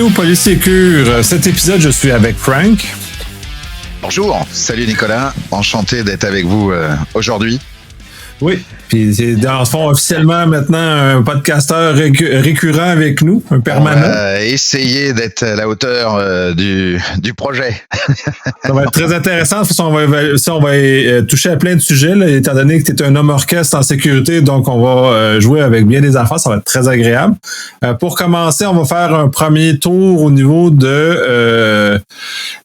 au Polysécure. Cet épisode, je suis avec Frank. Bonjour, salut Nicolas, enchanté d'être avec vous aujourd'hui. Oui, puis c'est dans le fond officiellement maintenant un podcasteur récurrent avec nous, un permanent. On va essayer d'être à la hauteur du projet. Ça va être très intéressant. De toute façon, on va toucher à plein de sujets, là, étant donné que tu es un homme orchestre en sécurité, donc on va jouer avec bien des affaires, ça va être très agréable. Pour commencer, on va faire un premier tour au niveau de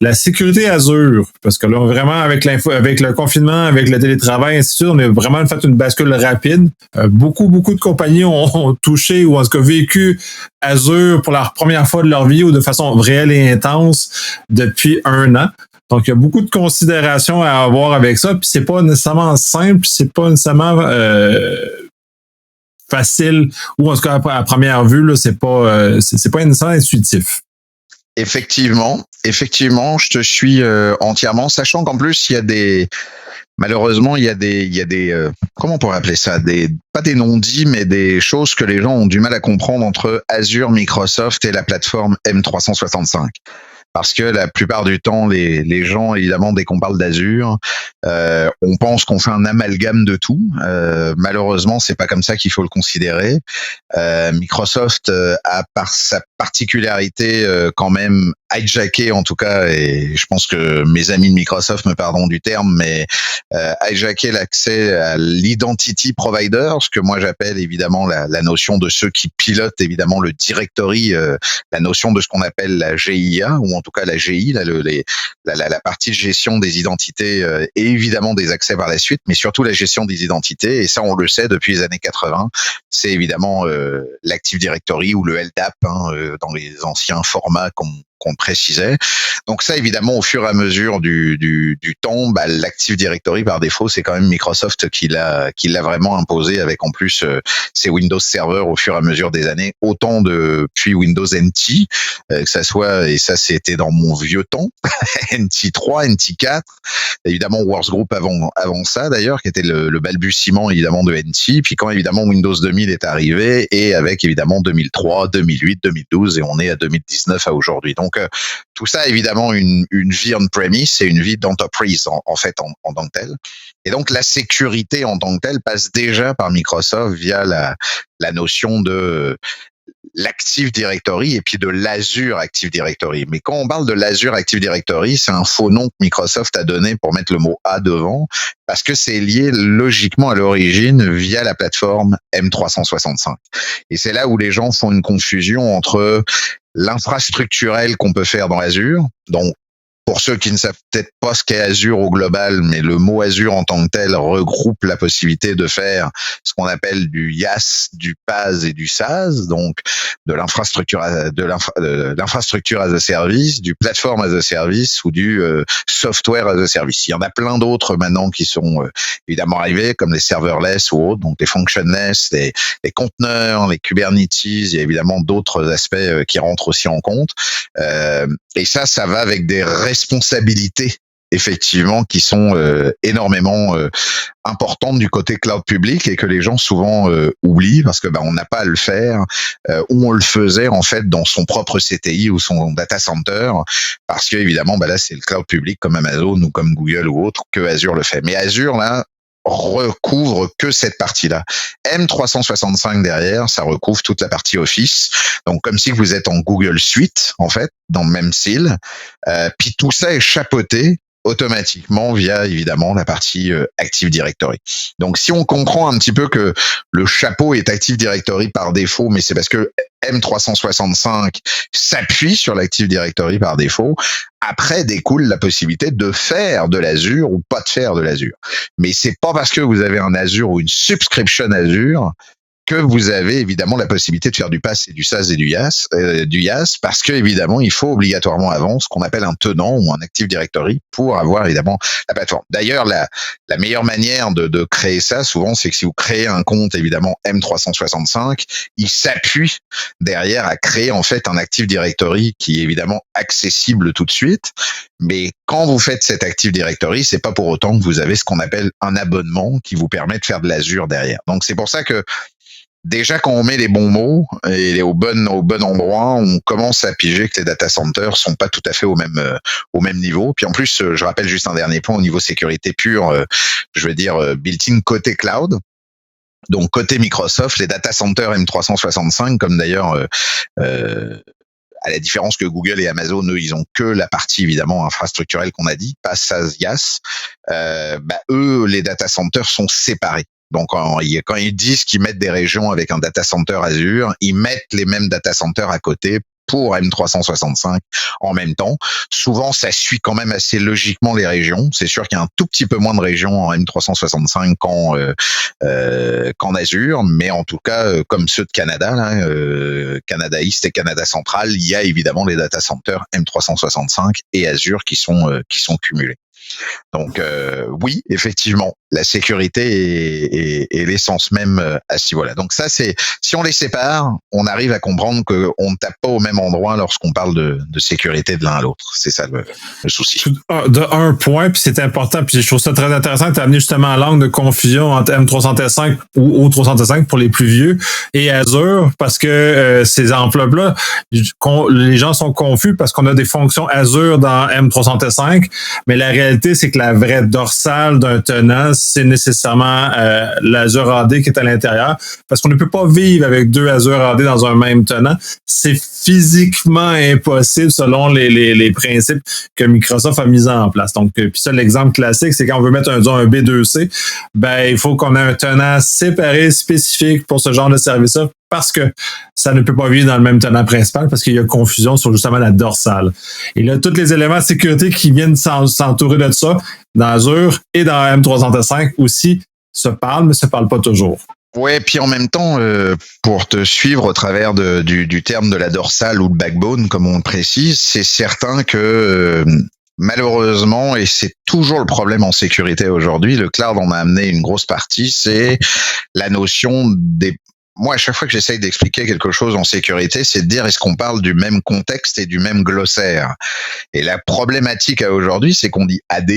la sécurité Azure, parce que là, vraiment, avec le confinement, avec le télétravail, ainsi de suite, on a vraiment fait une bascule rapide. Beaucoup de compagnies ont touché ou en tout cas vécu Azure pour la première fois de leur vie ou de façon réelle et intense depuis 1 an. Donc, il y a beaucoup de considérations à avoir avec ça, puis c'est pas nécessairement simple, c'est pas nécessairement facile, ou en tout cas à première vue, là, c'est pas nécessairement intuitif. Effectivement, je te suis entièrement, sachant qu'en plus, malheureusement, il y a des comment on pourrait appeler ça, pas des non-dits, mais des choses que les gens ont du mal à comprendre entre Azure, Microsoft et la plateforme M365. Parce que la plupart du temps, les gens, évidemment, dès qu'on parle d'Azure, on pense qu'on fait un amalgame de tout. Malheureusement, c'est pas comme ça qu'il faut le considérer. Microsoft a par sa particularité quand même hijacké, en tout cas, et je pense que mes amis de Microsoft me pardonneront du terme, mais hijacké l'accès à l'identity provider, ce que moi j'appelle évidemment la notion de ceux qui pilotent évidemment le directory, la notion de ce qu'on appelle la GIA, ou en tout cas la GI, la partie de gestion des identités et évidemment des accès par la suite, mais surtout la gestion des identités, et ça on le sait depuis les années 80, c'est évidemment l'Active Directory ou le LDAP dans les anciens formats qu'on précisait. Donc ça, évidemment, au fur et à mesure du temps, l'Active Directory, par défaut, c'est quand même Microsoft qui l'a vraiment imposé, avec en plus ses Windows Server au fur et à mesure des années, autant depuis Windows NT, que ça soit, et ça c'était dans mon vieux temps, NT3, NT4, évidemment Worksgroup avant ça d'ailleurs, qui était le balbutiement évidemment de NT, puis quand évidemment Windows 2000 est arrivé, et avec évidemment 2003, 2008, 2012, et on est à 2019 à aujourd'hui. Donc tout ça, évidemment, une vie on-premise, c'est une vie d'entreprise en fait en tant que telle. Et donc la sécurité en tant que telle passe déjà par Microsoft via la notion de l'Active Directory et puis de l'Azure Active Directory. Mais quand on parle de l'Azure Active Directory, c'est un faux nom que Microsoft a donné pour mettre le mot A devant, parce que c'est lié logiquement à l'origine via la plateforme M365. Et c'est là où les gens font une confusion entre l'infrastructurel qu'on peut faire dans Azure, donc pour ceux qui ne savent peut-être pas ce qu'est Azure au global, mais le mot Azure en tant que tel regroupe la possibilité de faire ce qu'on appelle du IaaS, du PaaS et du SaaS, donc de l'infrastructure as a service, du platform as a service ou du software as a service. Il y en a plein d'autres maintenant qui sont évidemment arrivés, comme les serverless ou autres, donc les functionless, les conteneurs, les Kubernetes. Il y a évidemment d'autres aspects qui rentrent aussi en compte. Et ça va avec des responsabilités effectivement qui sont énormément importantes du côté cloud public, et que les gens souvent oublient, parce que on n'a pas à le faire où on le faisait en fait dans son propre CTI ou son data center, parce que évidemment là c'est le cloud public comme Amazon ou comme Google ou autre que Azure le fait. Mais Azure là recouvre que cette partie-là. M365 derrière, ça recouvre toute la partie Office. Donc, comme si vous êtes en Google Suite, en fait, dans le même style. Puis tout ça est chapeauté automatiquement via, évidemment, la partie Active Directory. Donc, si on comprend un petit peu que le chapeau est Active Directory par défaut, mais c'est parce que M365 s'appuie sur l'Active Directory par défaut, après découle la possibilité de faire de l'Azure ou pas de faire de l'Azure. Mais c'est pas parce que vous avez un Azure ou une subscription Azure que vous avez évidemment la possibilité de faire du PaaS et du SaaS et du IaaS, parce que évidemment il faut obligatoirement avant ce qu'on appelle un tenant ou un Active Directory pour avoir évidemment la plateforme. D'ailleurs, la meilleure manière de créer ça souvent, c'est que si vous créez un compte évidemment M365, il s'appuie derrière à créer en fait un Active Directory qui est évidemment accessible tout de suite. Mais quand vous faites cet Active Directory, c'est pas pour autant que vous avez ce qu'on appelle un abonnement qui vous permet de faire de l'Azure derrière. Donc c'est pour ça que déjà quand on met les bons mots et au bon endroit, on commence à piger que les data centers sont pas tout à fait au même niveau. Puis en plus, je rappelle juste un dernier point au niveau sécurité pure, je veux dire built-in côté cloud. Donc côté Microsoft, les data centers M365, comme d'ailleurs à la différence que Google et Amazon, eux, ils ont que la partie évidemment infrastructurelle qu'on a dit, pas SaaS, IaaS. Eux, les data centers sont séparés. Donc quand ils disent qu'ils mettent des régions avec un data center Azure, ils mettent les mêmes data centers à côté pour M365 en même temps. Souvent, ça suit quand même assez logiquement les régions. C'est sûr qu'il y a un tout petit peu moins de régions en M365 qu'en Azure, mais en tout cas, comme ceux de Canada, là, Canada East et Canada Central, il y a évidemment les data centers M365 et Azure qui sont cumulés. Donc oui, effectivement, la sécurité est l'essence même à ce niveau-là. Donc ça, c'est si on les sépare, on arrive à comprendre qu'on ne tape pas au même endroit lorsqu'on parle de sécurité de l'un à l'autre. C'est ça le souci. De un point, puis c'est important, puis je trouve ça très intéressant, tu as amené justement l'angle de confusion entre M365 ou O365 pour les plus vieux et Azure, parce que ces enveloppes-là, les gens sont confus parce qu'on a des fonctions Azure dans M365, mais la réalité, c'est que la vraie dorsale d'un tenant, c'est nécessairement l'Azure AD qui est à l'intérieur, parce qu'on ne peut pas vivre avec deux Azure AD dans un même tenant. C'est physiquement impossible selon les principes que Microsoft a mis en place. Donc, puis ça, l'exemple classique, c'est quand on veut mettre un B2C, il faut qu'on ait un tenant séparé, spécifique pour ce genre de service-là, parce que ça ne peut pas vivre dans le même tenant principal parce qu'il y a confusion sur justement la dorsale. Et là, tous les éléments de sécurité qui viennent s'entourer de ça, dans Azure et dans M365 aussi, se parlent, mais se parlent pas toujours. Ouais, puis en même temps, pour te suivre au travers du terme de la dorsale ou le backbone, comme on le précise, c'est certain que malheureusement, et c'est toujours le problème en sécurité aujourd'hui, le cloud en a amené une grosse partie, c'est la notion des... Moi, à chaque fois que j'essaye d'expliquer quelque chose en sécurité, c'est de dire est-ce qu'on parle du même contexte et du même glossaire. Et la problématique à aujourd'hui, c'est qu'on dit AD,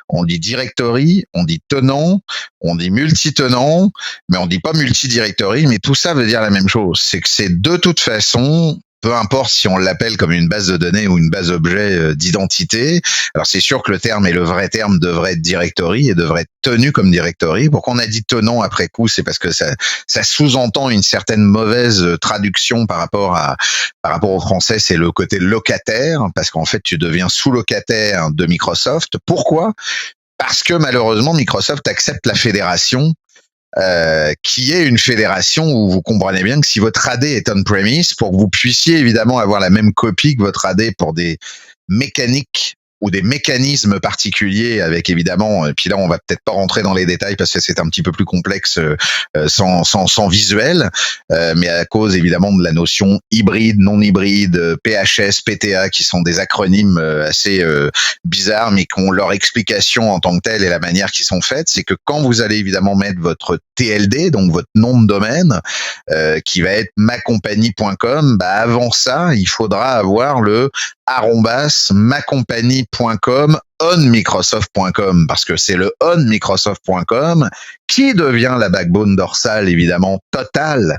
on dit directory, on dit tenant, on dit multi-tenant, mais on dit pas multi-directory, mais tout ça veut dire la même chose. C'est que c'est de toute façon... Peu importe si on l'appelle comme une base de données ou une base objet d'identité. Alors c'est sûr que le terme et le vrai terme devrait être directory et devrait être tenu comme directory. Pourquoi on a dit tenant après coup, c'est parce que ça sous-entend une certaine mauvaise traduction par rapport au français, c'est le côté locataire, parce qu'en fait tu deviens sous-locataire de Microsoft. Pourquoi ? Parce que malheureusement Microsoft accepte la fédération. Qui est une fédération où vous comprenez bien que si votre AD est on-premise, pour que vous puissiez évidemment avoir la même copie que votre AD pour des mécaniques ou des mécanismes particuliers avec évidemment, et puis là on va peut-être pas rentrer dans les détails parce que c'est un petit peu plus complexe sans visuel, mais à cause évidemment de la notion hybride, non hybride, PHS, PTA qui sont des acronymes assez bizarres mais qui ont leur explication en tant que telle et la manière qu'ils sont faites, c'est que quand vous allez évidemment mettre votre TLD, donc votre nom de domaine, qui va être macompagnie.com, avant ça, il faudra avoir le @macompagnie.com onmicrosoft.com parce que c'est le onmicrosoft.com qui devient la backbone dorsale évidemment totale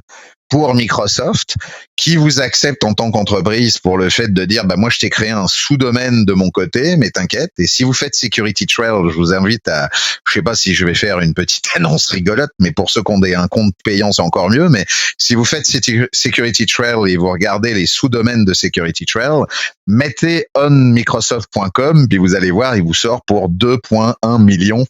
pour Microsoft, qui vous accepte en tant qu'entreprise pour le fait de dire moi je t'ai créé un sous-domaine de mon côté, mais t'inquiète, et si vous faites Security Trail, je vous invite à, je sais pas si je vais faire une petite annonce rigolote, mais pour ceux qui ont un compte payant c'est encore mieux, mais si vous faites Security Trail et vous regardez les sous-domaines de Security Trail, mettez onmicrosoft.com, puis vous allez voir, il vous sort pour 2,1 millions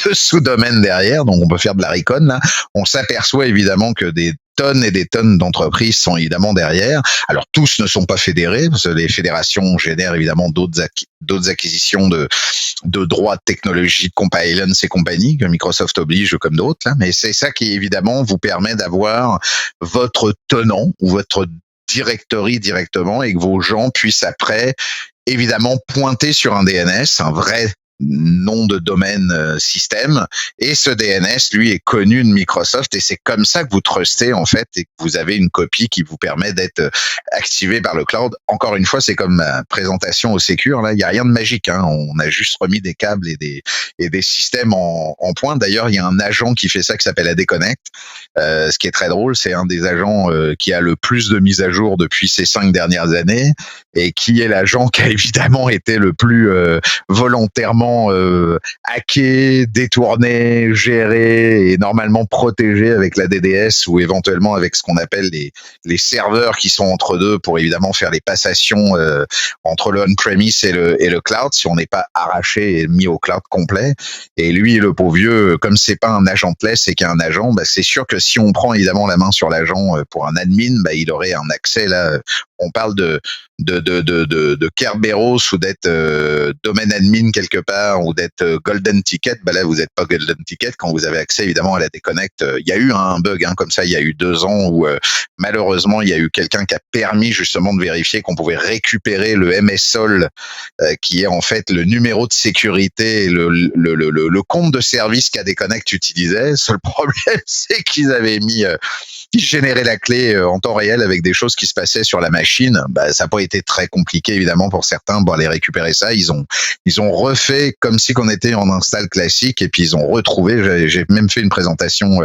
de sous-domaines derrière, donc on peut faire de la recon là. On s'aperçoit évidemment que des tonnes et des tonnes d'entreprises sont évidemment derrière. Alors tous ne sont pas fédérés, parce que les fédérations génèrent évidemment d'autres acquisitions de droits de technologie, de compliance et compagnie, que Microsoft oblige comme d'autres, là. Mais c'est ça qui évidemment vous permet d'avoir votre tenant ou votre directory directement et que vos gens puissent après évidemment pointer sur un DNS, un vrai nom de domaine système, et ce DNS lui est connu de Microsoft, et c'est comme ça que vous trustez en fait, et que vous avez une copie qui vous permet d'être activé par le cloud. Encore une fois, c'est comme ma présentation au Secure, là il y a rien de magique, hein. On a juste remis des câbles et des systèmes en point. D'ailleurs, il y a un agent qui fait ça qui s'appelle AD-Connect. Ce qui est très drôle, c'est un des agents qui a le plus de mises à jour depuis ces 5 dernières années, et qui est l'agent qui a évidemment été le plus volontairement hacké, détourné, géré et normalement protégé avec la DDS, ou éventuellement avec ce qu'on appelle les serveurs qui sont entre deux, pour évidemment faire les passations entre le on-premise et le cloud, si on n'est pas arraché et mis au cloud complet. Et lui, le pauvre vieux, comme c'est pas un agentless, c'est qu'un agent, bah c'est sûr que si on prend évidemment la main sur l'agent pour un admin, bah il aurait un accès là. On parle de Kerberos, ou d'être domaine admin quelque part, ou d'être golden ticket. Bah là, vous n'êtes pas golden ticket quand vous avez accès évidemment à la déconnect. Il y a eu un bug comme ça, il y a eu 2 ans où malheureusement il y a eu quelqu'un qui a permis justement de vérifier qu'on pouvait récupérer le MSOL, qui est en fait le numéro de sécurité, et le compte de service qu'AD-Connect utilisait. Seul problème, c'est qu'ils avaient mis ils généraient la clé en temps réel avec des choses qui se passaient sur la machine. Bah, ça n'a pas été très compliqué évidemment pour certains pour aller récupérer ça. Ils ont refait comme si qu'on était en install classique, et puis ils ont retrouvé. J'ai même fait une présentation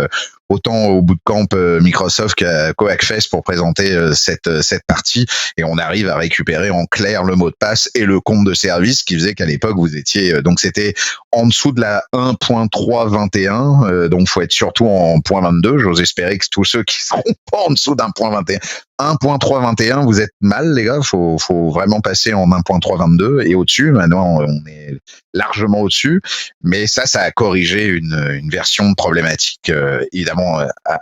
autant au bootcamp Microsoft qu'à Coackfest pour présenter cette partie, et on arrive à récupérer en clair le mot de passe et le compte de service, qui faisait qu'à l'époque vous étiez donc c'était en dessous de la 1.321, donc faut être surtout en .22. J'ose espérer que tous ceux qui seront pas en dessous d'un .21, 1.321, vous êtes mal les gars, faut vraiment passer en 1.322 et au-dessus. Maintenant on est largement au-dessus, mais ça a corrigé une version problématique évidemment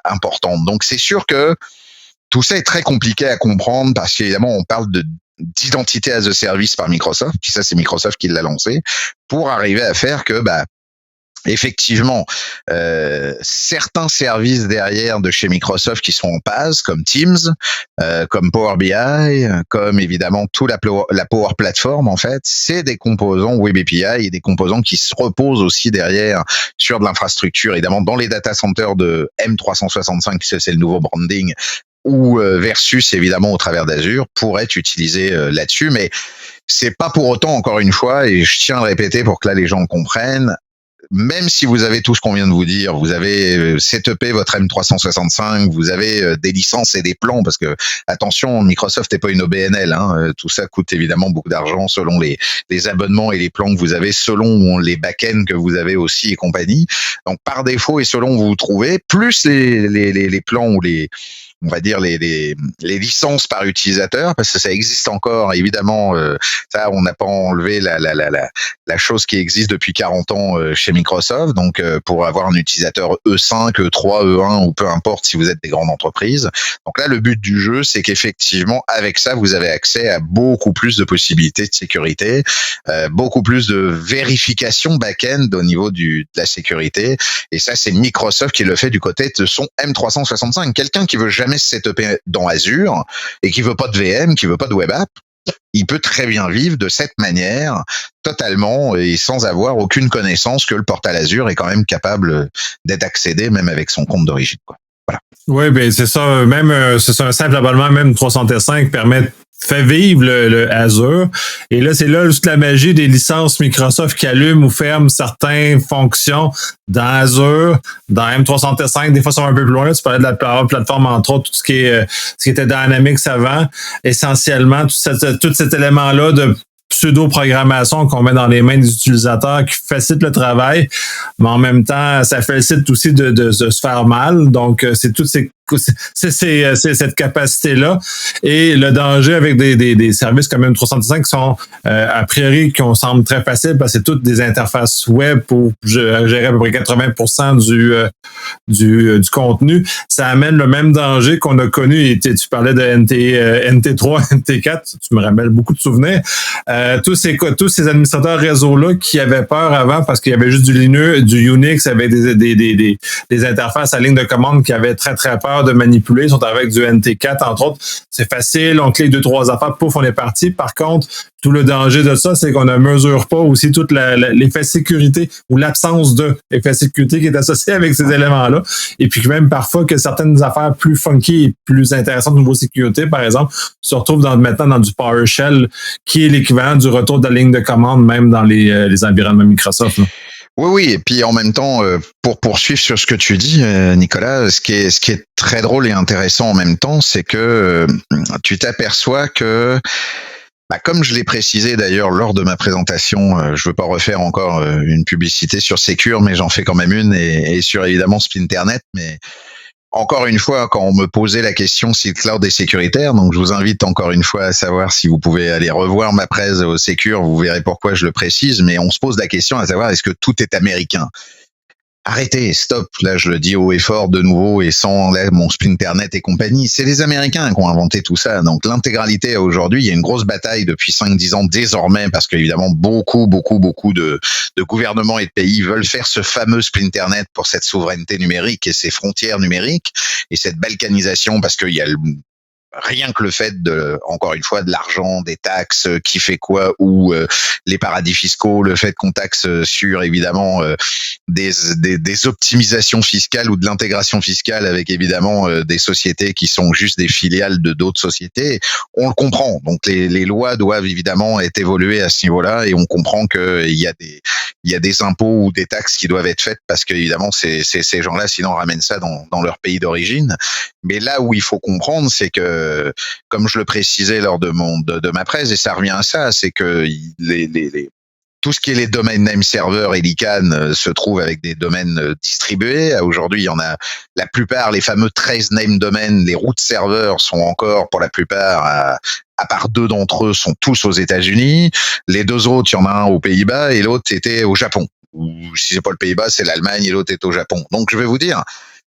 importante. Donc c'est sûr que tout ça est très compliqué à comprendre, parce qu'évidemment on parle d'identité as a service par Microsoft, puis ça c'est Microsoft qui l'a lancé, pour arriver à faire que effectivement, certains services derrière de chez Microsoft qui sont en PaaS, comme Teams, comme Power BI, comme évidemment la Power Platform, en fait, c'est des composants Web API, et des composants qui se reposent aussi derrière sur de l'infrastructure, évidemment dans les data centers de M365, c'est le nouveau branding, ou versus évidemment au travers d'Azure, pour être utilisé là-dessus. Mais c'est pas pour autant, encore une fois, et je tiens à le répéter pour que là les gens comprennent, même si vous avez tout ce qu'on vient de vous dire, vous avez setupé votre M365, vous avez des licences et des plans, parce que attention, Microsoft n'est pas une OBNL, tout ça coûte évidemment beaucoup d'argent selon les abonnements et les plans que vous avez, selon les back-ends que vous avez aussi et compagnie. Donc par défaut et selon où vous vous trouvez, plus les plans ou on va dire les licences par utilisateur, parce que ça existe encore évidemment. Ça, on n'a pas enlevé la chose qui existe depuis 40 ans chez Microsoft. Donc pour avoir un utilisateur E5, E3, E1 ou peu importe si vous êtes des grandes entreprises. Donc là, le but du jeu, c'est qu'effectivement avec ça, vous avez accès à beaucoup plus de possibilités de sécurité, beaucoup plus de vérification back-end au niveau de la sécurité. Et ça, c'est Microsoft qui le fait du côté de son M365. Quelqu'un qui veut jamais se setuper dans Azure et qui veut pas de VM, qui veut pas de web app, il peut très bien vivre de cette manière, totalement, et sans avoir aucune connaissance que le portal Azure est quand même capable d'être accédé, même avec son compte d'origine, quoi. Voilà. Oui, ben c'est ça. Même c'est ça, un simple abonnement, même 365 fait vivre le Azure. Et là, c'est là toute la magie des licences Microsoft qui allument ou ferment certaines fonctions dans Azure, dans M365. Des fois, ça va un peu plus loin. Là, tu parlais de la plateforme, entre autres, tout ce qui était Dynamics avant. Essentiellement, tout cet élément-là de pseudo-programmation qu'on met dans les mains des utilisateurs qui facilite le travail, mais en même temps, ça facilite aussi de se faire mal. Donc, c'est toutes c'est cette capacité-là. Et le danger avec des services comme M365 qui sont, a priori, qui semblent très faciles parce que c'est toutes des interfaces web pour gérer à peu près 80% du contenu. Ça amène le même danger qu'on a connu. Et tu parlais de NT3, NT4, tu me rappelles beaucoup de souvenirs. Tous ces administrateurs réseau-là qui avaient peur avant parce qu'il y avait juste du Linux, du Unix, avec des interfaces à ligne de commande qui avaient très, très peur meilleurs de manipuler. Ils sont avec du NT4, entre autres. C'est facile, on clique 2-3 affaires, pouf, on est parti. Par contre, tout le danger de ça, c'est qu'on ne mesure pas aussi tout l'effet sécurité ou l'absence de effet sécurité qui est associé avec ces éléments-là. Et puis même parfois que certaines affaires plus funky et plus intéressantes au niveau sécurité, par exemple, se retrouvent maintenant dans du PowerShell, qui est l'équivalent du retour de la ligne de commande, même dans les environnements Microsoft. Là. Oui, et puis en même temps, pour poursuivre sur ce que tu dis, Nicolas, ce qui est très drôle et intéressant en même temps, c'est que tu t'aperçois que, comme je l'ai précisé d'ailleurs lors de ma présentation, je veux pas refaire encore une publicité sur Secure, mais j'en fais quand même une, et sur évidemment Splinternet, mais encore une fois, quand on me posait la question si le cloud est sécuritaire, donc je vous invite encore une fois à savoir si vous pouvez aller revoir ma presse au Secure, vous verrez pourquoi je le précise, mais on se pose la question à savoir est-ce que tout est américain ? Arrêtez, stop, là je le dis haut et fort de nouveau et sans mon Splinternet et compagnie, c'est les Américains qui ont inventé tout ça, donc l'intégralité aujourd'hui, il y a une grosse bataille depuis 5-10 ans désormais, parce qu'évidemment beaucoup de gouvernements et de pays veulent faire ce fameux Splinternet pour cette souveraineté numérique et ces frontières numériques et cette balkanisation, parce qu'il y a rien que le fait encore une fois, de l'argent, des taxes, qui fait quoi, ou les paradis fiscaux, le fait qu'on taxe sur évidemment des optimisations fiscales ou de l'intégration fiscale avec évidemment des sociétés qui sont juste des filiales de d'autres sociétés, on le comprend. Donc les lois doivent évidemment être évoluées à ce niveau-là et on comprend que il y a des impôts ou des taxes qui doivent être faites parce que évidemment c'est ces gens-là sinon ramènent ça dans leur pays d'origine. Mais là où il faut comprendre, c'est que, comme je le précisais lors de ma presse, et ça revient à ça, c'est que tout ce qui est les domaines name server et l'ICANN se trouve avec des domaines distribués. Aujourd'hui, il y en a la plupart, les fameux 13 name domaines, les root serveurs sont encore pour la plupart, à part 2 d'entre eux, sont tous aux États-Unis. Les 2 autres, il y en a un aux Pays-Bas et l'autre était au Japon. Ou si c'est pas le Pays-Bas, c'est l'Allemagne et l'autre est au Japon. Donc je vais vous dire,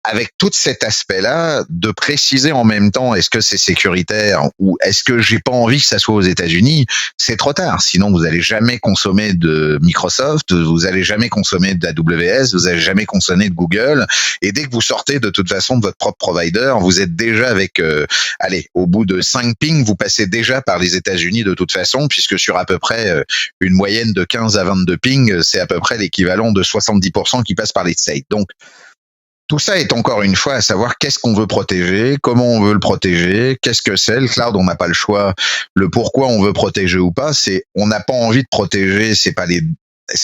avec tout cet aspect-là, de préciser en même temps est-ce que c'est sécuritaire ou est-ce que j'ai pas envie que ça soit aux États-Unis, c'est trop tard. Sinon, vous allez jamais consommer de Microsoft, vous allez jamais consommer de AWS, vous allez jamais consommer de Google. Et dès que vous sortez de toute façon de votre propre provider, vous êtes déjà avec, au bout de 5 pings, vous passez déjà par les États-Unis de toute façon, puisque sur à peu près une moyenne de 15 à 22 pings, c'est à peu près l'équivalent de 70% qui passent par les States. Donc, tout ça est encore une fois à savoir qu'est-ce qu'on veut protéger, comment on veut le protéger, qu'est-ce que c'est. Le cloud, on n'a pas le choix. Le pourquoi on veut protéger ou pas, c'est on n'a pas envie de protéger, c'est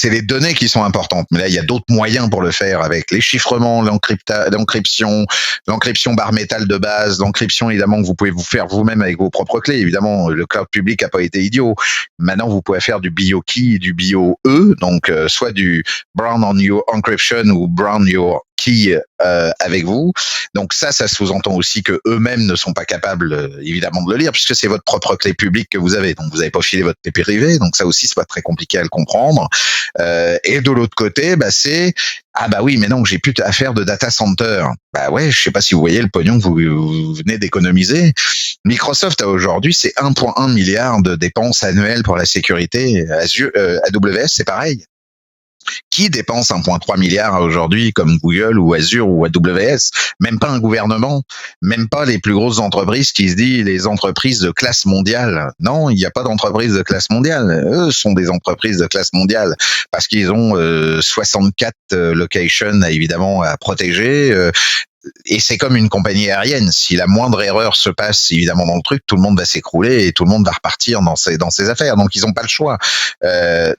les données qui sont importantes. Mais là, il y a d'autres moyens pour le faire avec les chiffrements, l'encryption bar métal de base, l'encryption évidemment que vous pouvez vous faire vous-même avec vos propres clés. Évidemment, le cloud public a pas été idiot. Maintenant, vous pouvez faire du BioKey et du BioE, donc soit du Brown on your encryption ou Brown your key avec vous. Donc ça sous-entend aussi que eux-mêmes ne sont pas capables évidemment de le lire puisque c'est votre propre clé publique que vous avez. Donc vous n'avez pas filé votre clé privée. Donc ça aussi c'est pas très compliqué à le comprendre. Et de l'autre côté, c'est oui, mais non, j'ai plus à faire de data center. Ouais, je sais pas si vous voyez le pognon que vous venez d'économiser. Microsoft aujourd'hui, c'est 1,1 milliard de dépenses annuelles pour la sécurité. AWS, c'est pareil. Qui dépense 1,3 milliard aujourd'hui comme Google ou Azure ou AWS? Même pas un gouvernement, même pas les plus grosses entreprises qui se disent les entreprises de classe mondiale. Non, il n'y a pas d'entreprise de classe mondiale. Eux sont des entreprises de classe mondiale parce qu'ils ont 64 locations évidemment à protéger. Et c'est comme une compagnie aérienne. Si la moindre erreur se passe évidemment dans le truc, tout le monde va s'écrouler et tout le monde va repartir dans ses affaires. Donc ils n'ont pas le choix.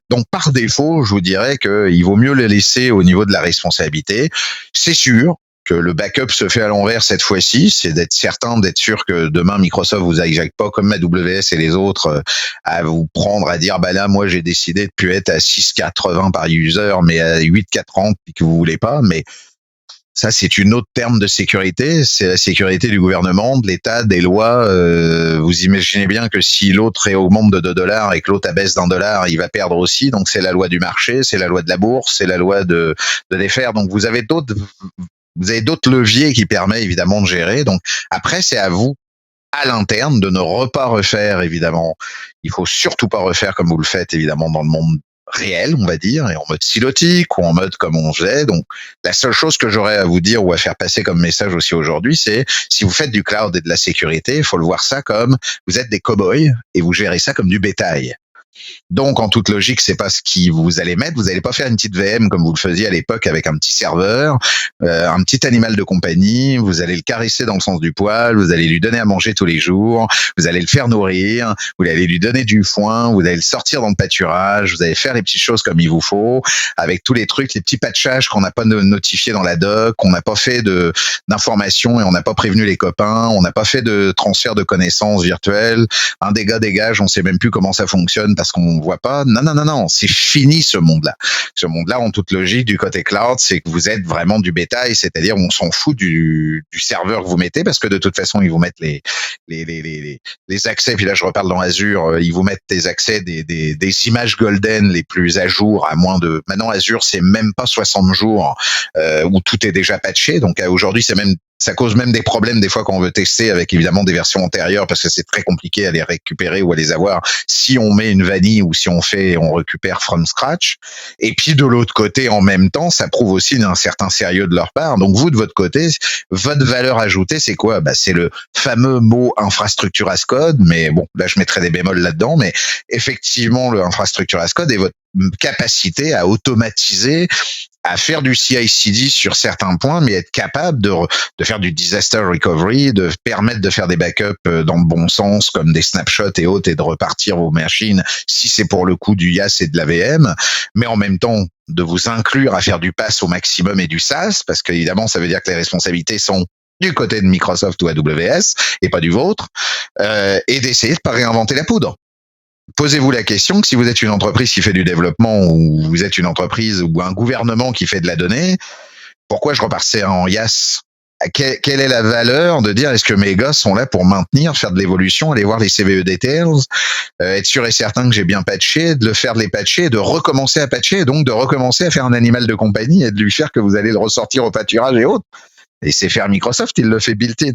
Donc par défaut, je vous dirais qu'il vaut mieux les laisser au niveau de la responsabilité. C'est sûr que le backup se fait à l'envers cette fois-ci, c'est d'être sûr que demain Microsoft vous hijack pas comme AWS et les autres à vous prendre à dire là moi j'ai décidé de plus être à 6,80 par user mais à 8,40 puis que vous voulez pas, mais ça, c'est une autre terme de sécurité. C'est la sécurité du gouvernement, de l'État, des lois. Vous imaginez bien que si l'autre augmente de $2 et que l'autre abaisse d'$1, il va perdre aussi. Donc, c'est la loi du marché, c'est la loi de la bourse, c'est la loi de défaire. Donc, vous avez d'autres leviers qui permettent évidemment de gérer. Donc, après, c'est à vous, à l'interne, de ne pas refaire, évidemment. Il faut surtout pas refaire comme vous le faites, évidemment, dans le monde réel, on va dire, et en mode silotique ou en mode comme on faisait. Donc, la seule chose que j'aurais à vous dire ou à faire passer comme message aussi aujourd'hui, c'est si vous faites du cloud et de la sécurité, il faut le voir ça comme vous êtes des cow-boys et vous gérez ça comme du bétail. Donc, en toute logique, c'est pas ce qui vous allez mettre. Vous n'allez pas faire une petite VM comme vous le faisiez à l'époque avec un petit serveur, un petit animal de compagnie. Vous allez le caresser dans le sens du poil. Vous allez lui donner à manger tous les jours. Vous allez le faire nourrir. Vous allez lui donner du foin. Vous allez le sortir dans le pâturage. Vous allez faire les petites choses comme il vous faut, avec tous les trucs, les petits patchages qu'on n'a pas notifiés dans la doc, qu'on n'a pas fait d'informations et on n'a pas prévenu les copains. On n'a pas fait de transfert de connaissances virtuelles. Un dégât dégage, on sait même plus comment ça fonctionne parce qu'on voit pas. Non, c'est fini ce monde-là. Ce monde-là, en toute logique, du côté cloud, c'est que vous êtes vraiment du bétail, c'est-à-dire on s'en fout du serveur que vous mettez parce que de toute façon, ils vous mettent les accès. Puis là, je reparle dans Azure, ils vous mettent des accès des images golden les plus à jour, à moins de. Maintenant, Azure, c'est même pas 60 jours où tout est déjà patché. Donc aujourd'hui, ça cause même des problèmes des fois quand on veut tester avec évidemment des versions antérieures parce que c'est très compliqué à les récupérer ou à les avoir si on met une vanille ou si on récupère from scratch. Et puis de l'autre côté, en même temps, ça prouve aussi d'un certain sérieux de leur part. Donc vous, de votre côté, votre valeur ajoutée, c'est quoi? C'est le fameux mot infrastructure as code, mais bon, là je mettrai des bémols là-dedans, mais effectivement, le infrastructure as code est votre capacité à automatiser, à faire du CI/CD sur certains points, mais être capable de faire du disaster recovery, de permettre de faire des backups dans le bon sens, comme des snapshots et autres, et de repartir vos machines si c'est pour le coup du IaaS et de la VM, mais en même temps de vous inclure à faire du PaaS au maximum et du SaaS, parce qu'évidemment, ça veut dire que les responsabilités sont du côté de Microsoft ou AWS et pas du vôtre, et d'essayer de pas réinventer la poudre. Posez-vous la question que si vous êtes une entreprise qui fait du développement ou vous êtes une entreprise ou un gouvernement qui fait de la donnée, pourquoi je repassais en IaaS? Quelle est la valeur de dire est-ce que mes gosses sont là pour maintenir, faire de l'évolution, aller voir les CVE details, être sûr et certain que j'ai bien patché, de le faire de les patcher, de recommencer à patcher, et donc de recommencer à faire un animal de compagnie et de lui faire que vous allez le ressortir au pâturage et autres. Et c'est faire Microsoft, il le fait built-in.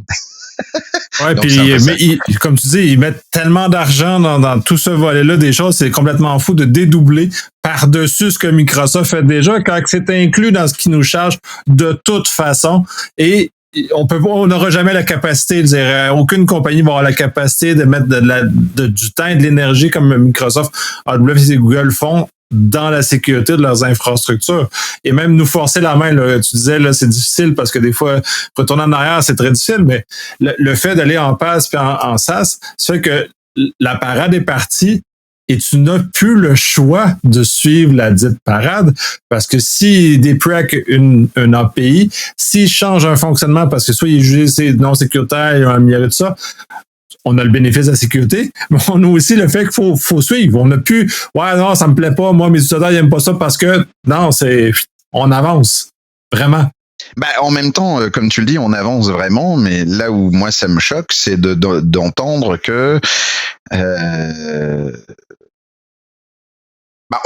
Ouais, puis comme tu dis, ils mettent tellement d'argent dans tout ce volet-là des choses, c'est complètement fou de dédoubler par-dessus ce que Microsoft fait déjà quand c'est inclus dans ce qui nous charge de toute façon. Et on n'aura jamais la capacité, aucune compagnie va avoir la capacité de mettre du temps et de l'énergie comme Microsoft, AWS et Google font dans la sécurité de leurs infrastructures. Et même nous forcer la main, là, tu disais, là, c'est difficile parce que des fois, retourner en arrière, c'est très difficile, mais le fait d'aller en PaaS puis en SaaS, ça fait que la parade est partie et tu n'as plus le choix de suivre la dite parade parce que s'il déploie un API, s'il change un fonctionnement parce que soit il est jugé c'est non sécuritaire, il y a un milieu de ça, on a le bénéfice de la sécurité, mais on a aussi le fait qu'il faut suivre. On n'a plus, ouais, non, ça me plaît pas, moi, mes utilisateurs n'aiment pas ça parce que, non, on avance. Vraiment. En même temps, comme tu le dis, on avance vraiment, mais là où moi ça me choque, c'est d'entendre que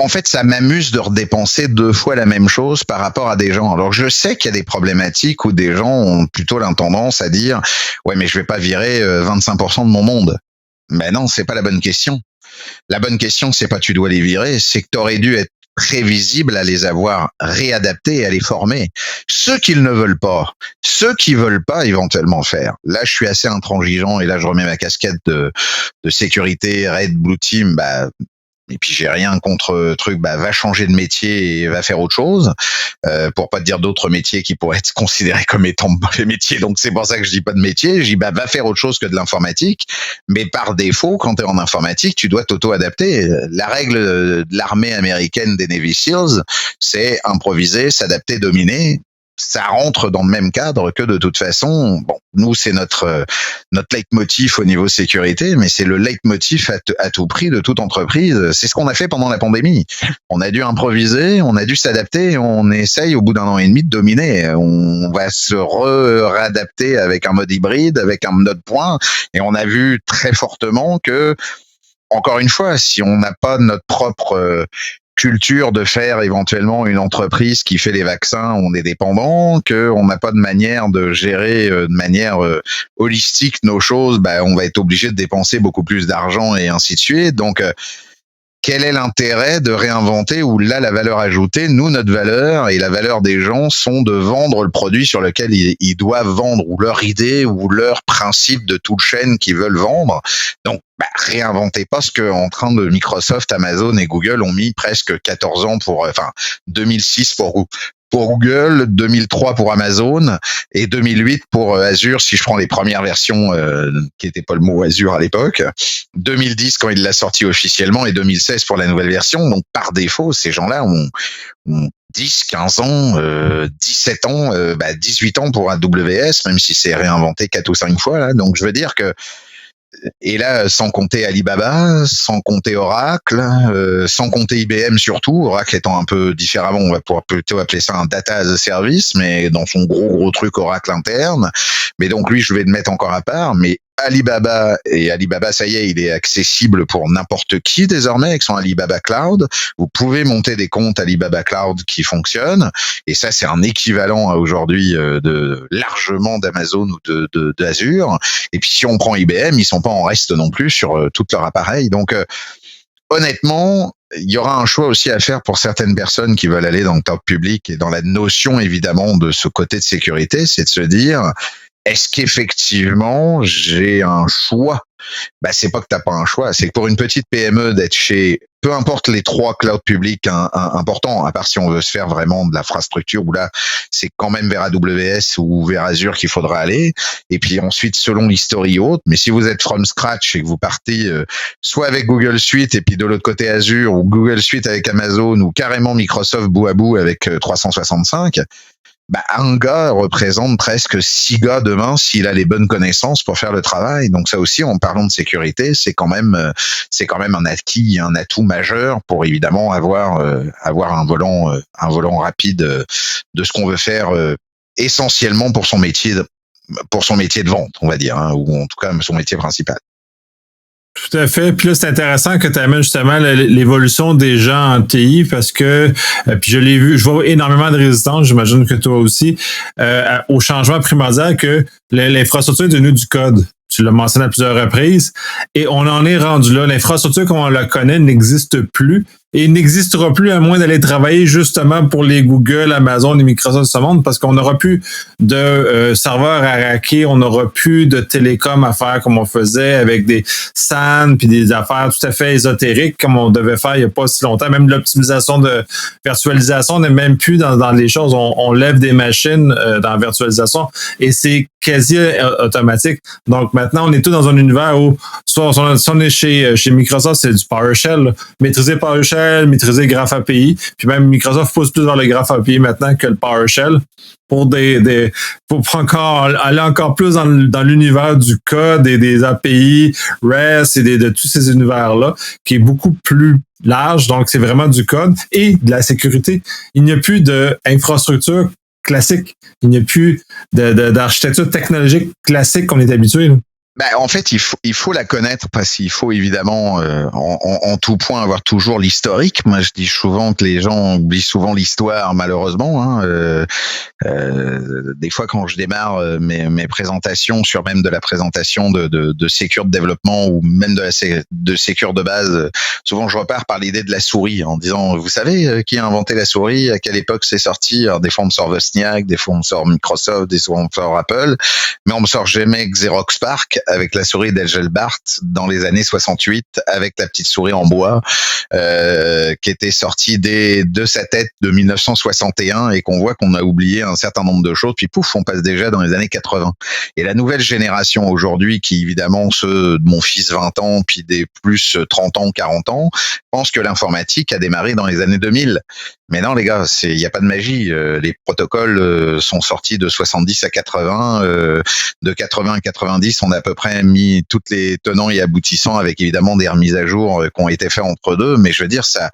en fait, ça m'amuse de redépenser 2 fois la même chose par rapport à des gens. Alors, je sais qu'il y a des problématiques où des gens ont plutôt la tendance à dire « Ouais, mais je vais pas virer 25% de mon monde. » Mais non, c'est pas la bonne question. La bonne question, c'est pas tu dois les virer, c'est que tu aurais dû être prévisible à les avoir réadaptés et à les former. Ceux qui ne veulent pas, ceux qui veulent pas éventuellement faire. Là, je suis assez intransigeant et là, je remets ma casquette de sécurité, Red, Blue Team, et puis j'ai rien contre truc, va changer de métier et va faire autre chose, pour pas te dire d'autres métiers qui pourraient être considérés comme étant mauvais métiers. Donc c'est pour ça que je dis pas de métier, je dis va faire autre chose que de l'informatique. Mais par défaut, quand tu es en informatique, tu dois t'auto-adapter. La règle de l'armée américaine des Navy Seals, c'est improviser, s'adapter, dominer. Ça rentre dans le même cadre que de toute façon, nous c'est notre leitmotiv au niveau sécurité, mais c'est le leitmotiv à tout prix de toute entreprise. C'est ce qu'on a fait pendant la pandémie. On a dû improviser, on a dû s'adapter, on essaye au bout d'1 an et demi de dominer. On va se réadapter avec un mode hybride, avec un mode point, et on a vu très fortement que, encore une fois, si on n'a pas notre propre culture de faire éventuellement une entreprise qui fait les vaccins, on est dépendant, qu'on n'a pas de manière de gérer de manière holistique nos choses, on va être obligé de dépenser beaucoup plus d'argent et ainsi de suite. Donc, quel est l'intérêt de réinventer où là la valeur ajoutée, nous notre valeur et la valeur des gens sont de vendre le produit sur lequel ils doivent vendre ou leur idée ou leur principe de toute chaîne qu'ils veulent vendre. Donc réinventez pas ce que en train de Microsoft, Amazon et Google ont mis presque 14 ans pour 2006 pour Google, 2003 pour Amazon et 2008 pour Azure, si je prends les premières versions qui n'étaient pas le mot Azure à l'époque, 2010 quand il l'a sorti officiellement et 2016 pour la nouvelle version. Donc par défaut, ces gens-là ont 10, 15 ans, 17 ans, 18 ans pour AWS, même si c'est réinventé 4 ou 5 fois. Là. Donc je veux dire que et là, sans compter Alibaba, sans compter Oracle, sans compter IBM surtout, Oracle étant un peu différemment, on va pouvoir plutôt appeler ça un data as a service, mais dans son gros truc Oracle interne. Mais donc lui, je vais le mettre encore à part, mais Alibaba, ça y est, il est accessible pour n'importe qui désormais avec son Alibaba Cloud. Vous pouvez monter des comptes Alibaba Cloud qui fonctionnent, et ça c'est un équivalent aujourd'hui de largement d'Amazon ou d'Azure. Et puis si on prend IBM, ils sont pas en reste non plus sur tout leur appareil. Donc honnêtement, il y aura un choix aussi à faire pour certaines personnes qui veulent aller dans le top public et dans la notion évidemment de ce côté de sécurité, c'est de se dire est-ce qu'effectivement j'ai un choix? C'est pas que t'as pas un choix, c'est que pour une petite PME d'être chez peu importe les 3 clouds publics importants, à part si on veut se faire vraiment de l'infrastructure où là c'est quand même vers AWS ou vers Azure qu'il faudra aller, et puis ensuite selon l'historie haute. Mais si vous êtes from scratch et que vous partez soit avec Google Suite et puis de l'autre côté Azure, ou Google Suite avec Amazon, ou carrément Microsoft bout à bout avec 365, un gars représente presque 6 gars demain s'il a les bonnes connaissances pour faire le travail. Donc ça aussi, en parlant de sécurité, c'est quand même un acquis, un atout majeur pour évidemment avoir un volant rapide de ce qu'on veut faire essentiellement pour son métier de vente, on va dire, ou en tout cas son métier principal. Tout à fait. Puis là, c'est intéressant que tu amènes justement l'évolution des gens en TI parce que, puis je l'ai vu, je vois énormément de résistance, j'imagine que toi aussi, au changement primordial que l'infrastructure est devenue du code. Tu l'as mentionné à plusieurs reprises. Et on en est rendu là. L'infrastructure comme on la connaît n'existe plus et n'existera plus à moins d'aller travailler justement pour les Google, Amazon et Microsoft de ce monde parce qu'on n'aura plus de serveurs à racker, on n'aura plus de télécom à faire comme on faisait avec des SAN puis des affaires tout à fait ésotériques comme on devait faire il n'y a pas si longtemps. Même l'optimisation de virtualisation n'est même plus dans les choses. On lève des machines dans la virtualisation et c'est quasi automatique. Donc maintenant, on est tous dans un univers où soit si on est chez Microsoft, c'est du PowerShell, là. Maîtriser PowerShell, maîtriser Graph API, puis même Microsoft pousse plus vers le Graph API maintenant que le PowerShell pour aller encore plus dans l'univers du code et des API, REST et de tous ces univers-là, qui est beaucoup plus large. Donc, c'est vraiment du code et de la sécurité. Il n'y a plus d'infrastructure classique. Il n'y a plus d'architecture technologique classique qu'on est habitué. En fait, il faut la connaître parce qu'il faut évidemment en tout point avoir toujours l'historique. Moi, je dis souvent que les gens oublient souvent l'histoire, malheureusement. Des fois, quand je démarre mes présentations sur même de la présentation de sécure de développement ou même de sécure de base, souvent je repars par l'idée de la souris en disant, vous savez qui a inventé la souris, à quelle époque c'est sorti? Alors, des fois on me sort Wozniak, des fois on me sort Microsoft, des fois on me sort Apple, mais on me sort jamais Xerox PARC avec la souris d'Engelbart dans les années 68 avec la petite souris en bois qui était sortie de sa tête de 1961 et qu'on voit qu'on a oublié un certain nombre de choses, puis pouf, on passe déjà dans les années 80. Et la nouvelle génération aujourd'hui, qui évidemment ceux de mon fils 20 ans, puis des plus 30 ans, 40 ans, pense que l'informatique a démarré dans les années 2000. Mais non, les gars, il n'y a pas de magie. Les protocoles sont sortis de 70 à 80. De 80 à 90, on a à peu près mis toutes les tenants et aboutissants avec évidemment des remises à jour qui ont été faites entre deux. Mais je veux dire, ça,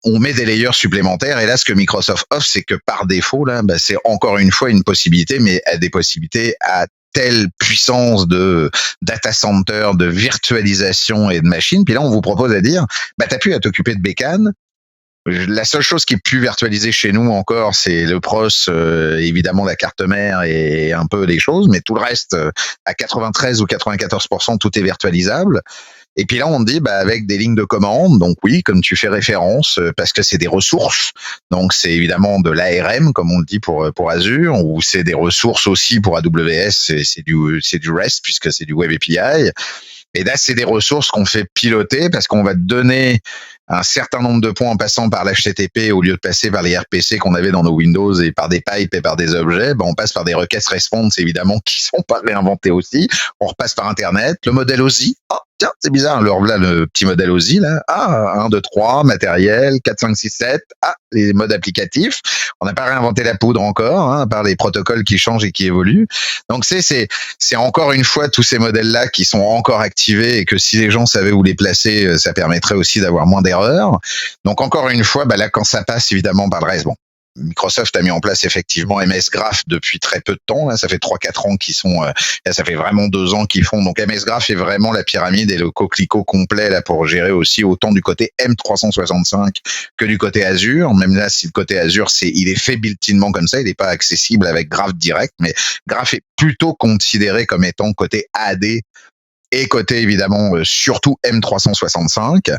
on met des layers supplémentaires. Et là, ce que Microsoft offre, c'est que par défaut, là, c'est encore une fois une possibilité, mais des possibilités à telle puissance de data center, de virtualisation et de machines. Puis là, on vous propose à dire, t'as plus à t'occuper de bécane. La seule chose qui est plus virtualisée chez nous encore, c'est le pros, évidemment la carte mère et un peu des choses, mais tout le reste, à 93 ou 94%, tout est virtualisable. Et puis là, on dit, avec des lignes de commande, donc oui, comme tu fais référence, parce que c'est des ressources. Donc c'est évidemment de l'ARM, comme on le dit pour Azure, ou c'est des ressources aussi pour AWS, c'est du REST puisque c'est du Web API. Et là, c'est des ressources qu'on fait piloter parce qu'on va te donner un certain nombre de points en passant par l'HTTP au lieu de passer par les RPC qu'on avait dans nos Windows et par des pipes et par des objets. On passe par des requêtes response, évidemment, qui sont pas réinventées aussi. On repasse par Internet. Le modèle OSI. Oh, tiens, c'est bizarre. Alors là, le petit modèle OSI, là. 1, 2, 3, matériel, 4, 5, 6, 7. Les modes applicatifs. On n'a pas réinventé la poudre encore, à part les protocoles qui changent et qui évoluent. Donc c'est encore une fois tous ces modèles-là qui sont encore activés et que si les gens savaient où les placer, ça permettrait aussi d'avoir moins d'erreurs. Donc encore une fois, là quand ça passe évidemment par le reste, Microsoft a mis en place effectivement MS Graph depuis très peu de temps. Là, ça fait 3-4 ans qu'ils sont. Là, ça fait vraiment 2 ans qu'ils font. Donc MS Graph est vraiment la pyramide et le coquelicot complet là pour gérer aussi autant du côté M365 que du côté Azure. Même là, si le côté Azure, il est fait built-inement comme ça, il n'est pas accessible avec Graph direct, mais Graph est plutôt considéré comme étant côté AD. Et côté évidemment surtout M365,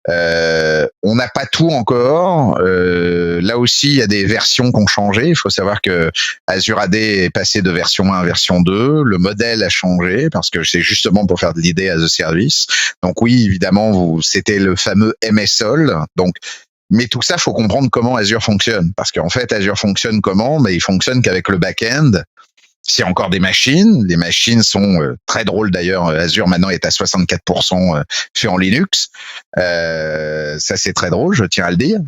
on n'a pas tout encore. Là aussi, il y a des versions qui ont changé. Il faut savoir que Azure AD est passé de version 1 à version 2. Le modèle a changé parce que c'est justement pour faire de l'ID as a service. Donc oui, évidemment, c'était le fameux MSOL. Donc mais tout ça, faut comprendre comment Azure fonctionne. Parce qu'en fait, Azure fonctionne comment? Il fonctionne qu'avec le back-end. C'est encore des machines. Les machines sont très drôles d'ailleurs. Azure maintenant est à 64% fait en Linux. Ça c'est très drôle, je tiens à le dire.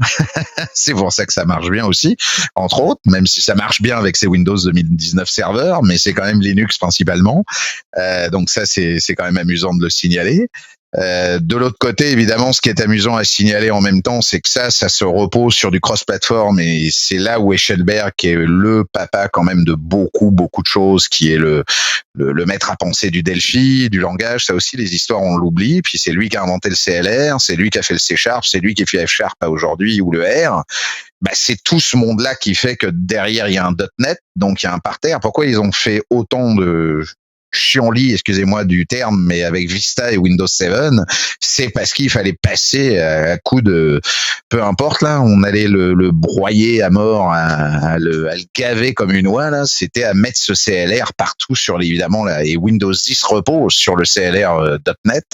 C'est pour ça que ça marche bien aussi, entre autres, même si ça marche bien avec ces Windows 2019 serveurs, mais c'est quand même Linux principalement. Donc ça c'est quand même amusant de le signaler. De l'autre côté, évidemment, ce qui est amusant à signaler en même temps, c'est que ça se repose sur du cross-platform et c'est là où Echelberg, qui est le papa quand même de beaucoup de choses, qui est le maître à penser du Delphi, du langage, ça aussi, les histoires, on l'oublie. Puis c'est lui qui a inventé le CLR, c'est lui qui a fait le C#, c'est lui qui fait F# à aujourd'hui ou le R. C'est tout ce monde-là qui fait que derrière, il y a un .NET, donc il y a un parterre. Pourquoi ils ont fait autant de chienlit, excusez-moi du terme, mais avec Vista et Windows 7, c'est parce qu'il fallait passer à coup de, peu importe là, on allait le broyer à mort, à le gaver comme une oie là, c'était à mettre ce CLR partout sur évidemment là, et Windows 10 repose sur le CLR .NET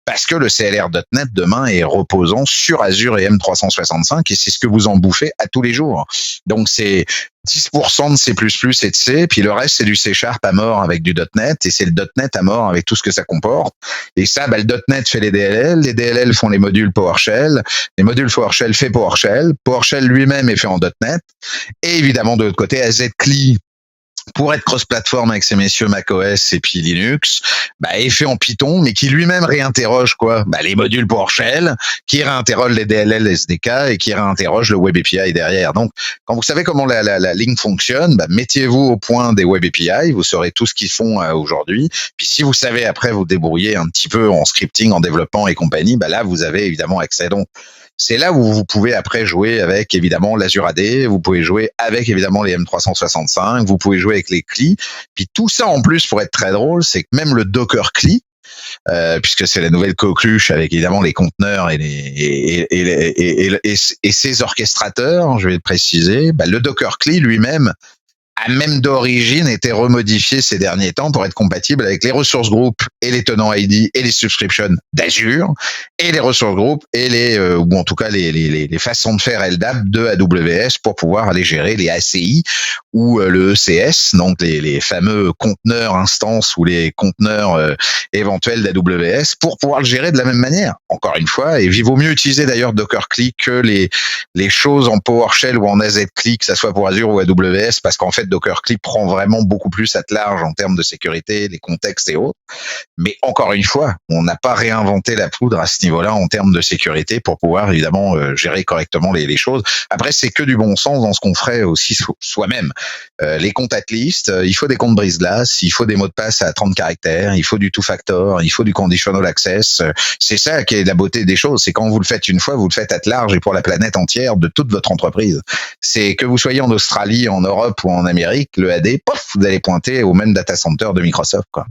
parce que le CLR .NET demain est reposant sur Azure et M365 et c'est ce que vous en bouffez à tous les jours. Donc c'est 10% de C++ et de C, puis le reste c'est du C# à mort avec du .NET, et c'est le .NET à mort avec tout ce que ça comporte. Et ça, le .NET fait les DLL font les modules PowerShell, les modules PowerShell fait PowerShell, PowerShell lui-même est fait en .NET, et évidemment de l'autre côté, AZCLI, pour être cross-platform avec ces messieurs macOS et puis Linux, est fait en Python, mais qui lui-même réinterroge les modules PowerShell, qui réinterroge les DLL SDK et qui réinterroge le Web API derrière. Donc, quand vous savez comment la ligne fonctionne, mettez-vous au point des Web API, vous saurez tout ce qu'ils font aujourd'hui. Puis si vous savez après vous débrouiller un petit peu en scripting, en développement et compagnie, là vous avez évidemment accès. Donc, c'est là où vous pouvez après jouer avec évidemment l'Azure AD, vous pouvez jouer avec évidemment les M365, vous pouvez jouer avec les CLI. Puis tout ça en plus, pour être très drôle, c'est que même le Docker CLI, puisque c'est la nouvelle coqueluche avec évidemment les conteneurs et ses orchestrateurs, je vais le préciser, le Docker CLI lui-même a même d'origine été remodifié ces derniers temps pour être compatible avec les ressources groupes et les tenants ID et les subscriptions d'Azure et les ressources groupes et ou en tout cas les façons de faire LDAP de AWS pour pouvoir aller gérer les ACI ou le ECS, donc les fameux conteneurs instances ou les conteneurs éventuels d'AWS pour pouvoir le gérer de la même manière. Encore une fois, et il vaut mieux utiliser d'ailleurs Docker CLI que les choses en PowerShell ou en AZCLI, que ça soit pour Azure ou AWS, parce qu'en fait Docker CLI prend vraiment beaucoup plus à large en termes de sécurité, des contextes et autres. Mais encore une fois, on n'a pas réinventé la poudre à ce niveau-là en termes de sécurité pour pouvoir évidemment gérer correctement les choses. Après, c'est que du bon sens dans ce qu'on ferait aussi soi-même. Les comptes at least, il faut des comptes brise-glace, il faut des mots de passe à 30 caractères, il faut du two-factor, il faut du conditional access. C'est ça qui est la beauté des choses. C'est quand vous le faites une fois, vous le faites à large et pour la planète entière de toute votre entreprise. C'est que vous soyez en Australie, en Europe ou en Amérique, le AD, pof, vous allez pointer au même data center de Microsoft, quoi.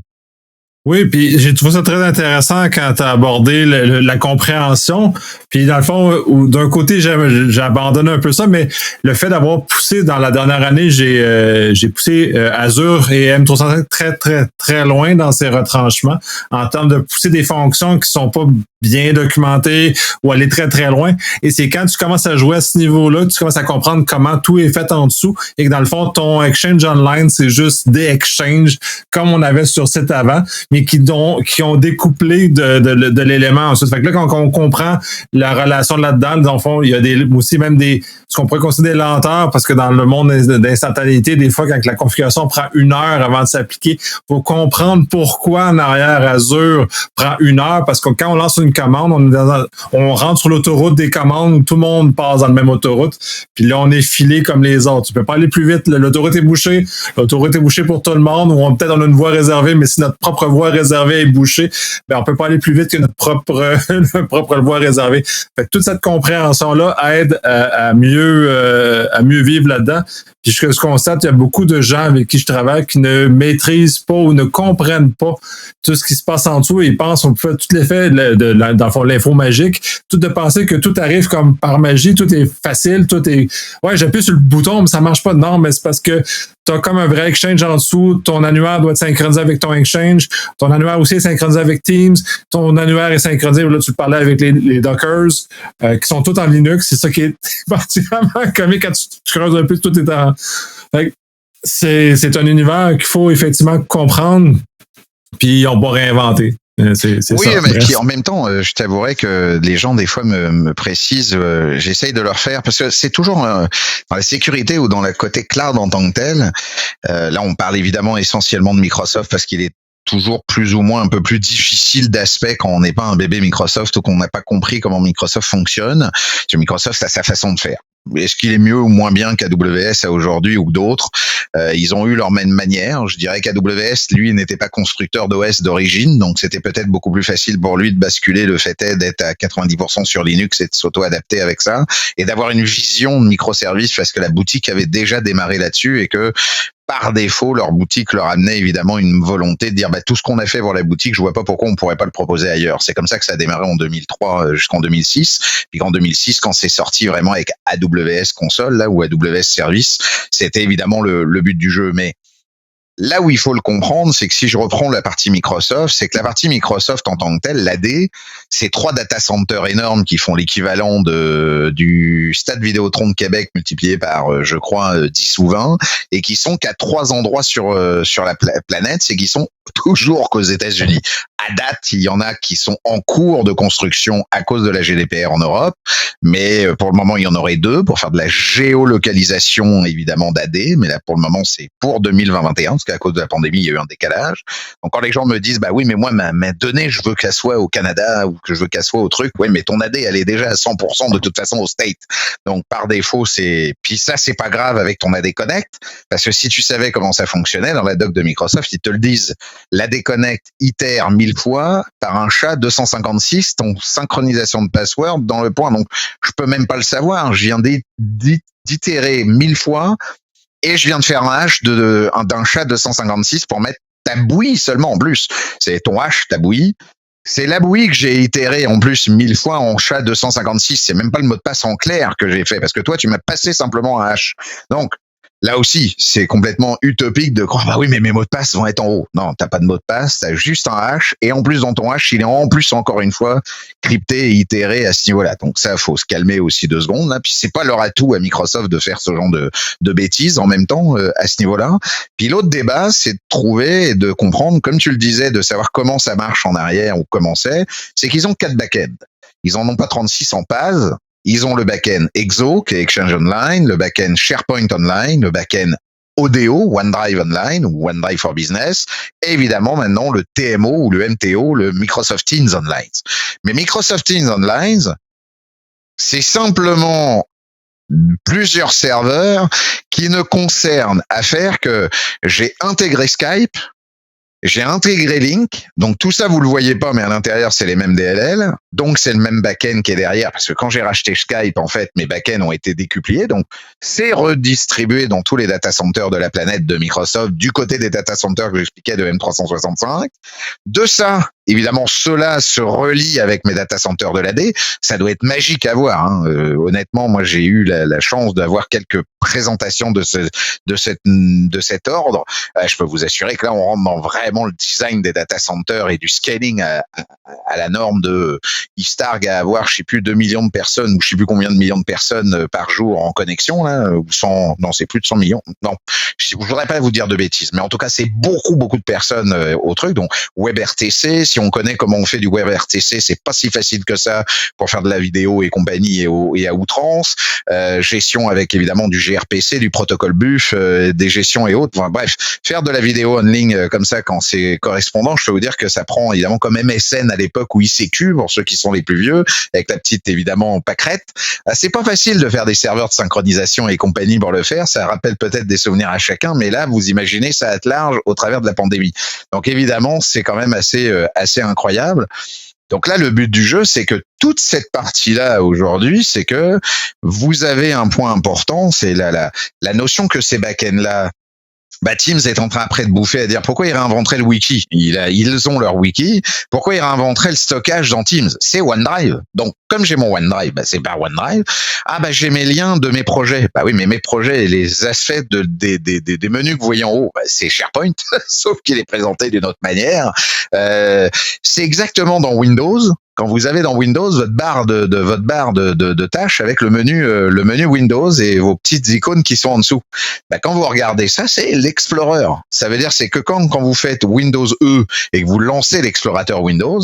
Oui, puis j'ai trouvé ça très intéressant quand tu as abordé la compréhension. Puis dans le fond, d'un côté, j'ai abandonné un peu ça, mais le fait d'avoir poussé dans la dernière année, j'ai poussé Azure et M365 très, très, très loin dans ses retranchements en termes de pousser des fonctions qui sont pas bien documentées ou aller très, très loin. Et c'est quand tu commences à jouer à ce niveau-là, tu commences à comprendre comment tout est fait en dessous et que dans le fond, ton Exchange Online, c'est juste des exchanges comme on avait sur site avant, mais qui ont découplé de l'élément ensuite. Fait que là, quand on comprend la relation là-dedans, dans le fond, il y a aussi même ce qu'on pourrait considérer des lenteurs, parce que dans le monde d'instantanéité, des fois, quand la configuration prend 1 heure avant de s'appliquer, il faut comprendre pourquoi en arrière Azure prend 1 heure, parce que quand on lance une commande, on rentre sur l'autoroute des commandes où tout le monde passe dans le même autoroute, puis là, on est filé comme les autres. Tu peux pas aller plus vite, l'autoroute est bouchée pour tout le monde, ou peut-être on a une voie réservée, mais si notre propre voie réservée est bouchée, ben on peut pas aller plus vite que notre propre voie réservée. Fait que toute cette compréhension-là aide à mieux vivre là-dedans. Puis ce que je constate, il y a beaucoup de gens avec qui je travaille qui ne maîtrisent pas ou ne comprennent pas tout ce qui se passe en dessous. Ils pensent qu'on fait tout l'effet dans le fond, l'info magique, tout de penser que tout arrive comme par magie, tout est facile, tout est... Ouais, j'appuie sur le bouton, mais ça marche pas. Non, mais c'est parce que tu as comme un vrai exchange en dessous, ton annuaire doit être synchronisé avec ton exchange, ton annuaire aussi est synchronisé avec Teams, ton annuaire est synchronisé, là tu parlais avec les Dockers, qui sont tous en Linux, c'est ça qui est particulièrement comique quand tu creuses un peu, tout est en... C'est un univers qu'il faut effectivement comprendre, puis on va réinventer. C'est oui, ça. mais puis en même temps, je t'avouerai que les gens des fois me précisent, j'essaye de leur faire, parce que c'est toujours dans la sécurité ou dans le côté cloud en tant que tel. Là, on parle évidemment essentiellement de Microsoft parce qu'il est toujours plus ou moins un peu plus difficile d'aspect quand on n'est pas un bébé Microsoft ou qu'on n'a pas compris comment Microsoft fonctionne. Parce que Microsoft a sa façon de faire. Est-ce qu'il est mieux ou moins bien qu'AWS à aujourd'hui ou d'autres? Ils ont eu leur même manière. Je dirais qu'AWS, lui, n'était pas constructeur d'OS d'origine, donc c'était peut-être beaucoup plus facile pour lui de basculer. Le fait est d'être à 90% sur Linux et de s'auto-adapter avec ça, et d'avoir une vision de microservices parce que la boutique avait déjà démarré là-dessus et que par défaut, leur boutique leur amenait évidemment une volonté de dire tout ce qu'on a fait pour la boutique, je vois pas pourquoi on pourrait pas le proposer ailleurs. C'est comme ça que ça a démarré en 2003 jusqu'en 2006. Puis qu'en 2006, quand c'est sorti vraiment avec AWS console là ou AWS service, c'était évidemment le but du jeu. Mais là où il faut le comprendre, c'est que si je reprends la partie Microsoft, c'est que la partie Microsoft en tant que telle, l'AD, c'est 3 data centers énormes qui font l'équivalent du Stade Vidéotron de Québec multiplié par, je crois, 10 ou 20, et qui sont qu'à 3 endroits sur la planète, c'est qu'ils sont toujours qu'aux États-Unis. À date, il y en a qui sont en cours de construction à cause de la GDPR en Europe, mais pour le moment, il y en aurait 2 pour faire de la géolocalisation, évidemment, d'AD, mais là, pour le moment, c'est pour 2021, parce qu'à cause de la pandémie, il y a eu un décalage. Donc, quand les gens me disent, oui, mais moi, ma donnée, je veux qu'elle soit au Canada ou que je veux qu'elle soit au truc, oui, mais ton AD, elle est déjà à 100% de toute façon au State. Donc, par défaut, puis ça, c'est pas grave avec ton AD Connect, parce que si tu savais comment ça fonctionnait, dans la doc de Microsoft, ils te le disent. L'AD Connect itère 1000 fois par un chat 256, ton synchronisation de password dans le point. Donc, je peux même pas le savoir. Je viens d'itérer 1000 fois et je viens de faire un hash d'un chat 256 pour mettre ta bouillie seulement en plus. C'est ton hash, ta bouillie. C'est la bouillie que j'ai itéré en plus 1000 fois en chat 256. C'est même pas le mot de passe en clair que j'ai fait parce que toi, tu m'as passé simplement un hash. Donc, là aussi, c'est complètement utopique de croire, oui, mais mes mots de passe vont être en haut. Non, t'as pas de mot de passe, t'as juste un hash, et en plus, dans ton hash, il est en plus, encore une fois, crypté et itéré à ce niveau-là. Donc ça, faut se calmer aussi 2 secondes, là. Puis c'est pas leur atout à Microsoft de faire ce genre de bêtises en même temps, à ce niveau-là. Puis l'autre débat, c'est de trouver et de comprendre, comme tu le disais, de savoir comment ça marche en arrière ou comment c'est qu'ils ont 4 back-ends. Ils en ont pas 36 en PaaS. Ils ont le back-end Exo, qui est Exchange Online, le back-end SharePoint Online, le back-end Odeo, OneDrive Online ou OneDrive for Business, et évidemment maintenant le TMO ou le MTO, le Microsoft Teams Online. Mais Microsoft Teams Online, c'est simplement plusieurs serveurs qui ne concernent à faire que j'ai intégré Skype, j'ai intégré Link, donc tout ça vous le voyez pas, mais à l'intérieur c'est les mêmes DLL. Donc, c'est le même back-end qui est derrière, parce que quand j'ai racheté Skype, en fait, mes back-ends ont été décupliés. Donc, c'est redistribué dans tous les data centers de la planète de Microsoft, du côté des data centers que j'expliquais de M365. De ça, évidemment, cela se relie avec mes data centers de l'AD. Ça doit être magique à voir. Hein. Honnêtement, moi, j'ai eu la chance d'avoir quelques présentations de cet ordre. Je peux vous assurer que là, on rentre dans vraiment le design des data centers et du scaling à la norme de Istarg à avoir, je sais plus, 2 millions de personnes ou je sais plus combien de millions de personnes par jour en connexion, là, ou 100, non, c'est plus de 100 millions. Non, je voudrais pas vous dire de bêtises, mais en tout cas, c'est beaucoup de personnes au truc. Donc, WebRTC, si on connaît comment on fait du WebRTC, c'est pas si facile que ça pour faire de la vidéo et compagnie et à outrance. Gestion avec évidemment du gRPC, du protocole BUF, des gestions et autres. Enfin, bref, faire de la vidéo en ligne comme ça quand c'est correspondant, je peux vous dire que ça prend évidemment comme MSN à l'époque ou ICQ pour ceux qui sont les plus vieux, avec la petite évidemment pâquerette. C'est pas facile de faire des serveurs de synchronisation et compagnie pour le faire. Ça rappelle peut-être des souvenirs à chacun, mais là vous imaginez ça à large au travers de la pandémie. Donc évidemment c'est quand même assez incroyable. Donc là, le but du jeu, c'est que toute cette partie-là aujourd'hui, c'est que vous avez un point important, c'est la notion que ces back-ends-là, Teams est en train après de bouffer à dire pourquoi ils réinventeraient le wiki. Ils ont leur wiki. Pourquoi ils réinventeraient le stockage dans Teams? C'est OneDrive. Donc, comme j'ai mon OneDrive, c'est par OneDrive. J'ai mes liens de mes projets. Oui, mais mes projets et les aspects des menus que vous voyez en haut, c'est SharePoint, sauf qu'il est présenté d'une autre manière. C'est exactement dans Windows. Quand vous avez dans Windows votre barre de tâches avec le menu Windows et vos petites icônes qui sont en dessous. Quand vous regardez ça, c'est l'Explorer. Ça veut dire c'est que quand vous faites Windows E et que vous lancez l'explorateur Windows,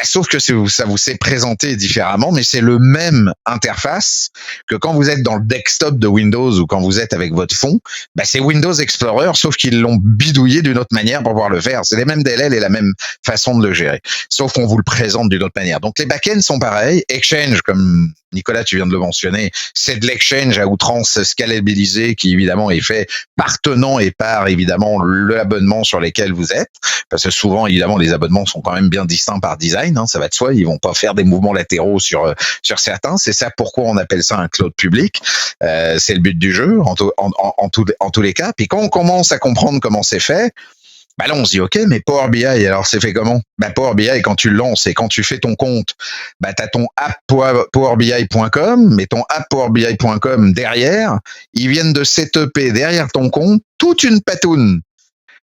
sauf que ça vous s'est présenté différemment, mais c'est le même interface que quand vous êtes dans le desktop de Windows ou quand vous êtes avec votre fond. C'est Windows Explorer, sauf qu'ils l'ont bidouillé d'une autre manière pour pouvoir le faire. C'est les mêmes DLL et la même façon de le gérer, sauf qu'on vous le présente d'une autre manière. Donc les backends sont pareils. Exchange, comme Nicolas, tu viens de le mentionner, c'est de l'exchange à outrance scalabilisé qui évidemment est fait par tenant et par évidemment l'abonnement sur lesquels vous êtes. Parce que souvent, évidemment, les abonnements sont quand même bien distincts par design. Ça va de soi. Ils vont pas faire des mouvements latéraux sur certains. C'est ça pourquoi on appelle ça un cloud public. C'est le but du jeu en tous les cas. Puis quand on commence à comprendre comment c'est fait, là, on se dit, OK, mais Power BI, alors c'est fait comment? Power BI, quand tu le lances et quand tu fais ton compte, t'as ton app powerbi.com, mais ton app powerbi.com derrière, ils viennent de setuper derrière ton compte toute une patoune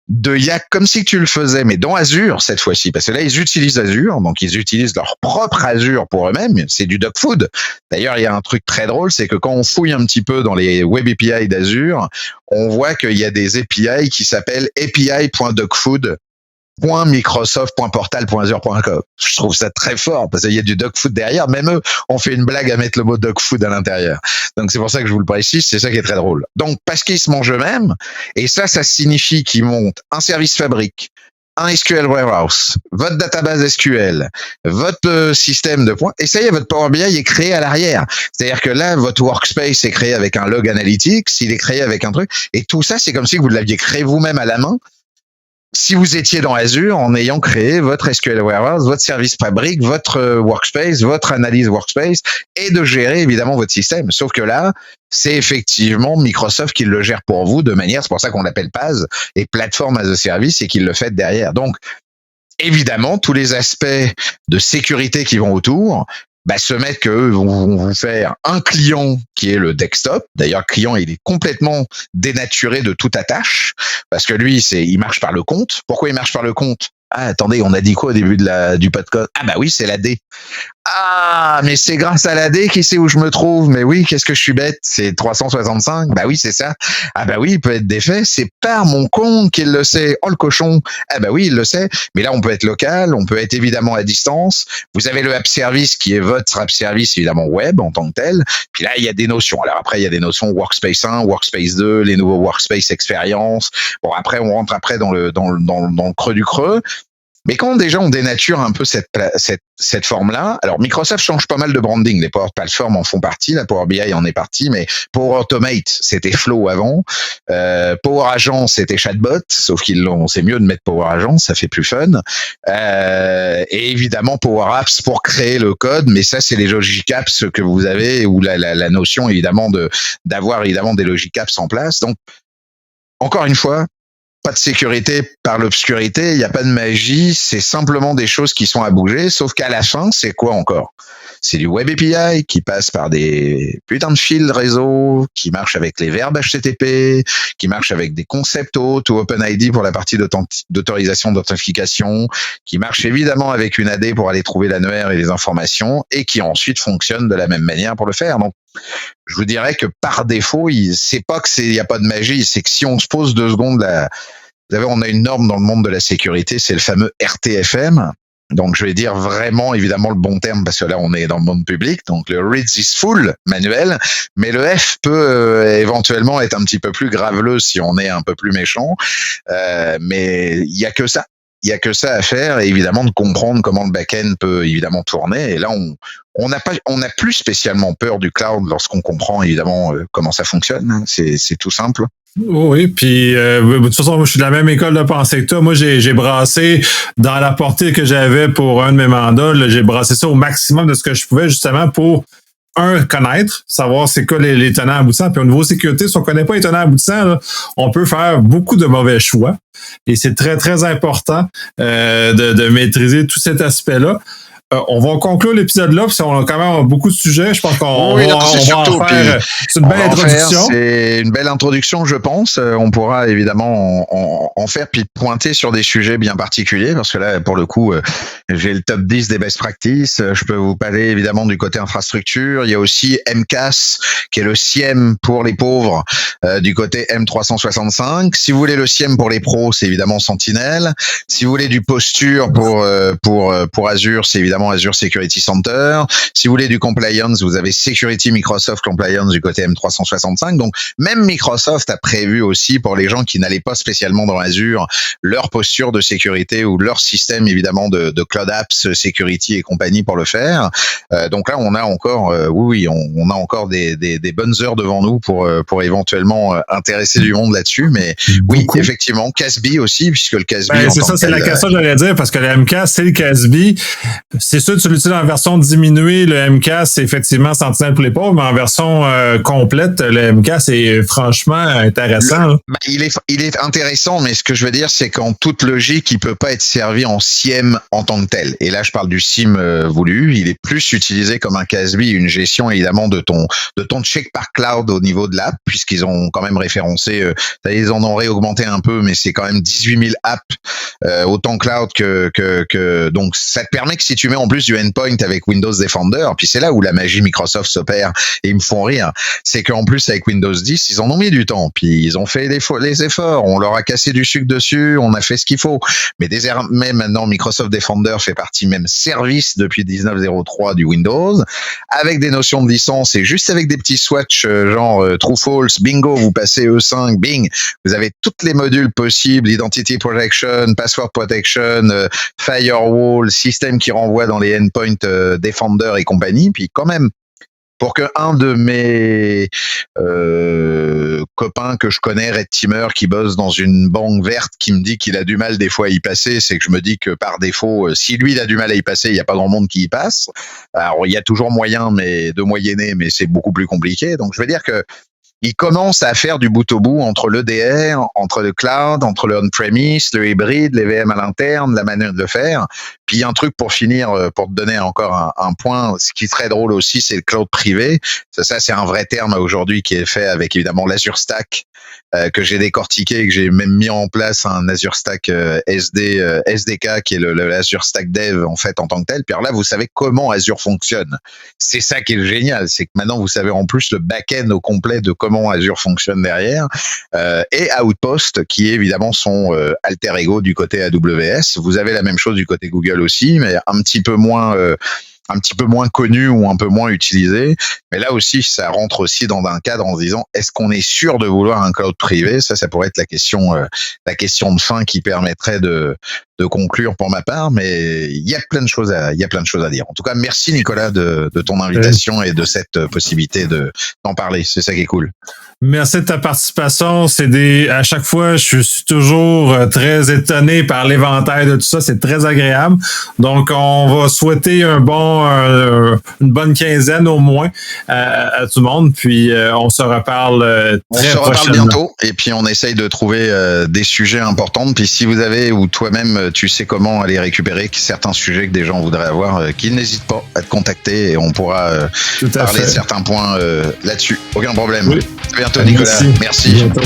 de Yak, comme si tu le faisais, mais dans Azure cette fois-ci, parce que là ils utilisent Azure, donc ils utilisent leur propre Azure pour eux-mêmes, c'est du dog food. D'ailleurs, il y a un truc très drôle, c'est que quand on fouille un petit peu dans les web API d'Azure, on voit qu'il y a des API qui s'appellent api.dogfood.microsoft.portal.azure.com. Je trouve ça très fort parce qu'il y a du dog food derrière. Même eux, on fait une blague à mettre le mot dog food à l'intérieur. Donc c'est pour ça que je vous le précise, c'est ça qui est très drôle. Donc parce qu'ils se mangent eux-mêmes, et ça signifie qu'ils montent un service fabrique, un SQL Warehouse, votre database SQL, votre système de points, et ça y est, votre Power BI est créé à l'arrière. C'est-à-dire que là, votre workspace est créé avec un log analytics, il est créé avec un truc, et tout ça, c'est comme si vous l'aviez créé vous-même à la main, si vous étiez dans Azure en ayant créé votre SQL Warehouse, votre service fabrique, votre workspace, votre analyse workspace, et de gérer évidemment votre système. Sauf que là, c'est effectivement Microsoft qui le gère pour vous de manière, c'est pour ça qu'on l'appelle PaaS et Platform as a Service, et qu'il le fait derrière. Donc, évidemment, tous les aspects de sécurité qui vont autour, se mettre qu'eux vont vous faire un client qui est le desktop. D'ailleurs, le client, il est complètement dénaturé de toute attache parce que lui, il marche par le compte. Pourquoi il marche par le compte? Attendez, on a dit quoi au début du podcast? Oui, c'est l'AD. Mais c'est grâce à l'AD qui sait où je me trouve. Mais oui, qu'est-ce que je suis bête? C'est 365. Oui, c'est ça. Oui, il peut être défait. C'est par mon compte qu'il le sait. Oh, le cochon. Oui, il le sait. Mais là, on peut être local. On peut être évidemment à distance. Vous avez le app service qui est votre app service, évidemment, web en tant que tel. Puis là, il y a des notions. Alors après, il y a des notions Workspace 1, Workspace 2, les nouveaux Workspace Experience. Bon, après, on rentre dans le creux du creux. Mais quand déjà on dénature un peu cette forme-là, alors Microsoft change pas mal de branding, les Power Platform en font partie, la Power BI en est partie, mais Power Automate c'était Flow avant, Power Agent c'était Chatbot, sauf c'est mieux de mettre Power Agent, ça fait plus fun, et évidemment Power Apps pour créer le code, mais ça c'est les Logic Apps que vous avez, ou la notion évidemment d'avoir évidemment des Logic Apps en place. Donc encore une fois, pas de sécurité par l'obscurité, il n'y a pas de magie, c'est simplement des choses qui sont à bouger, sauf qu'à la fin, c'est quoi encore? C'est du Web API qui passe par des putains de fils réseau, qui marche avec les verbes HTTP, qui marche avec des concepts autres ou OpenID pour la partie d'autorisation d'authentification, qui marche évidemment avec une AD pour aller trouver l'annuaire et les informations, et qui ensuite fonctionne de la même manière pour le faire. Donc, je vous dirais que par défaut, c'est pas que il y a pas de magie, c'est que si on se pose 2 secondes vous savez, on a une norme dans le monde de la sécurité, c'est le fameux RTFM. Donc, je vais dire vraiment, évidemment, le bon terme, parce que là, on est dans le monde public. Donc, le read this full manuel, mais le F peut éventuellement être un petit peu plus graveleux si on est un peu plus méchant. Mais il y a que ça. Il y a que ça à faire, et évidemment de comprendre comment le back-end peut évidemment tourner. Et là, on n'a plus spécialement peur du cloud lorsqu'on comprend évidemment comment ça fonctionne. C'est tout simple. Oui, puis de toute façon, moi, je suis de la même école de pensée que toi. Moi, j'ai brassé dans la portée que j'avais pour un de mes mandats, là, j'ai brassé ça au maximum de ce que je pouvais, justement pour connaître, savoir c'est quoi les tenants aboutissants. Puis au niveau sécurité, si on ne connaît pas les tenants aboutissants, là, on peut faire beaucoup de mauvais choix. Et c'est très, très important de maîtriser tout cet aspect-là. On va conclure l'épisode là, parce qu'on a quand même beaucoup de sujets. Je pense qu'on va en faire. C'est une belle introduction. C'est une belle introduction, je pense. On pourra évidemment en faire, puis pointer sur des sujets bien particuliers, parce que là, pour le coup, j'ai le top 10 des best practices. Je peux vous parler évidemment du côté infrastructure. Il y a aussi MCAS, qui est le SIEM pour les pauvres, du côté M365. Si vous voulez le SIEM pour les pros, c'est évidemment Sentinel. Si vous voulez du posture pour Azure, c'est évidemment Azure Security Center. Si vous voulez du compliance, vous avez Security Microsoft Compliance du côté M365. Donc, même Microsoft a prévu aussi, pour les gens qui n'allaient pas spécialement dans Azure, leur posture de sécurité ou leur système, évidemment, de Cloud Apps, Security et compagnie pour le faire. Donc là, on a encore, on a encore des bonnes heures devant nous pour éventuellement intéresser du monde là-dessus. Mais oui, effectivement, CASB aussi, puisque le CASB... c'est ça, c'est la question que j'allais dire, parce que le MCAS, c'est le CASB. C'est sûr que tu l'utilises en version diminuée, le MCAS, c'est effectivement Sentinel pour les pauvres, mais en version complète, le MCAS est franchement intéressant. Il est intéressant, mais ce que je veux dire, c'est qu'en toute logique, il peut pas être servi en SIEM en tant que tel. Et là, je parle du SIEM voulu. Il est plus utilisé comme un CASB, une gestion évidemment de ton check par cloud au niveau de l'app, puisqu'ils ont quand même référencé, ils en ont réaugmenté un peu, mais c'est quand même 18 000 apps, autant cloud que donc ça te permet que si tu mets en plus du endpoint avec Windows Defender, puis c'est là où la magie Microsoft s'opère, et ils me font rire, c'est qu'en plus avec Windows 10, ils en ont mis du temps, puis ils ont fait les efforts, on leur a cassé du sucre dessus, on a fait ce qu'il faut, mais désormais maintenant Microsoft Defender fait partie même service depuis 19.03 du Windows, avec des notions de licence et juste avec des petits swatchs genre True False, bingo, vous passez E5, bing, vous avez toutes les modules possibles, Identity Protection, Password Protection, Firewall, système qui renvoie dans les endpoints Defender et compagnie, puis quand même, pour que un de mes copains que je connais, Red Teamer, qui bosse dans une banque verte, qui me dit qu'il a du mal des fois à y passer, c'est que je me dis que par défaut, si lui il a du mal à y passer, il n'y a pas grand monde qui y passe. Alors il y a toujours moyen de moyenner, mais c'est beaucoup plus compliqué. Donc je veux dire que il commence à faire du bout au bout entre l'EDR, entre le cloud, entre le on-premise, le hybride, les VM à l'interne, la manière de le faire. Puis un truc pour finir, pour te donner encore un point, ce qui serait drôle aussi, c'est le cloud privé. Ça c'est un vrai terme aujourd'hui qui est fait avec évidemment l'Azure Stack, que j'ai décortiqué et que j'ai même mis en place un Azure Stack SDK qui est le Azure Stack Dev en fait en tant que tel. Puis alors là, vous savez comment Azure fonctionne. C'est ça qui est génial, c'est que maintenant vous savez en plus le back-end au complet de comment Azure fonctionne derrière, et Outpost qui est évidemment son alter ego du côté AWS. Vous avez la même chose du côté Google aussi, mais un petit peu moins connu ou un peu moins utilisé. Mais là aussi, ça rentre aussi dans un cadre en se disant, est-ce qu'on est sûr de vouloir un cloud privé? Ça pourrait être la question de fin qui permettrait de conclure pour ma part, mais il y a plein de choses à dire. En tout cas, merci Nicolas de ton invitation et de cette possibilité d'en parler. C'est ça qui est cool. Merci de ta participation. À chaque fois, je suis toujours très étonné par l'éventail de tout ça. C'est très agréable. Donc, on va souhaiter une bonne quinzaine au moins à tout le monde. Puis, on se reparle très prochainement. On se reparle bientôt. Et puis, on essaye de trouver des sujets importants. Puis, si vous avez ou toi-même, tu sais comment aller récupérer certains sujets que des gens voudraient avoir, qu'ils n'hésitent pas à te contacter et on pourra parler de certains points là-dessus. Aucun problème. Oui. À bientôt, Nicolas. Merci. Bientôt.